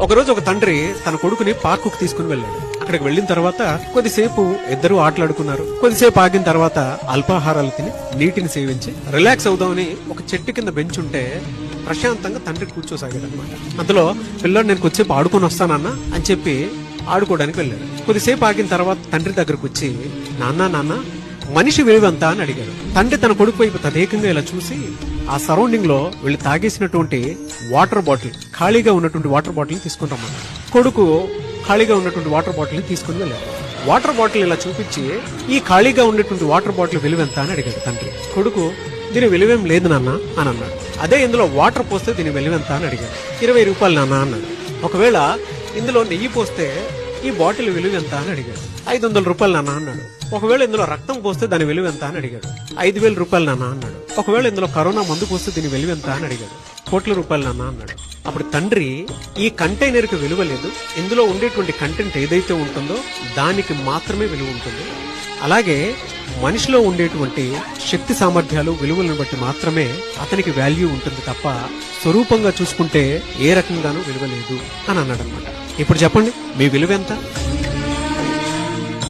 ఒకరోజు ఒక తండ్రి తన కొడుకుని పార్కుకు తీసుకుని వెళ్ళాడు. అక్కడికి వెళ్లిన తర్వాత కొద్దిసేపు ఇద్దరు ఆటలాడుకున్నారు. కొద్దిసేపు ఆగిన తర్వాత అల్పాహారాలు తిని నీటిని సేవించి రిలాక్స్ అవుదామని ఒక చెట్టు కింద బెంచ్ ఉంటే ప్రశాంతంగా తండ్రి కూర్చోసాగాడు అనమాట. అందులో పిల్లాడు నేను కొద్దిసేపు ఆడుకొని వస్తానన్నా అని చెప్పి ఆడుకోవడానికి వెళ్ళాడు. కొద్దిసేపు ఆగిన తర్వాత తండ్రి దగ్గరకు వచ్చి నాన్న మనిషి విలువంతా అని అడిగాడు. తండ్రి తన కొడుకు వైపు తదేకంగా ఇలా చూసి ఆ సరౌండింగ్ లో వీళ్ళు తాగేసినటువంటి వాటర్ బాటిల్, ఖాళీగా ఉన్నటువంటి వాటర్ బాటిల్ తీసుకుని రమ్మన్నాడు. కొడుకు ఖాళీగా ఉన్నటువంటి వాటర్ బాటిల్ తీసుకుని వెళ్ళాడు. వాటర్ బాటిల్ ఇలా చూపించి ఈ ఖాళీగా ఉన్నటువంటి వాటర్ బాటిల్ విలువెంత అని అడిగాడు తండ్రి. కొడుకు దీని విలువేం లేదు నాన్న అని అన్నాడు. అదే ఇందులో వాటర్ పోస్తే దీని విలువెంత అని అడిగాడు. 20 రూపాయలు నాన్న అన్నాడు. ఒకవేళ ఇందులో నెయ్యి పోస్తే ఈ బాటిల్ విలువ ఎంత అని అడిగాడు. 500 రూపాయలు నాన్న అన్నాడు. ఒకవేళ ఇందులో రక్తం పోస్తే దాని విలువ ఎంత అని అడిగాడు. 5,000 రూపాయలు నాన్న అన్నాడు. ఒకవేళ ఇందులో కరోనా మందు పోస్తే దీని విలువ ఎంత అని అడిగాడు. కోట్ల రూపాయలు నాన్న అన్నాడు. అప్పుడు తండ్రి ఈ కంటైనర్ కి విలువ లేదు, ఇందులో ఉండేటువంటి కంటెంట్ ఏదైతే ఉంటుందో దానికి మాత్రమే విలువ ఉంటుంది. అలాగే మనిషిలో ఉండేటువంటి శక్తి సామర్థ్యాలు విలువలను బట్టి మాత్రమే అతనికి వాల్యూ ఉంటుంది తప్ప స్వరూపంగా చూసుకుంటే ఏ రకంగానూ విలువ లేదు అని అన్నాడు అనమాట. ఇప్పుడు చెప్పండి, మీ విలువ ఎంత?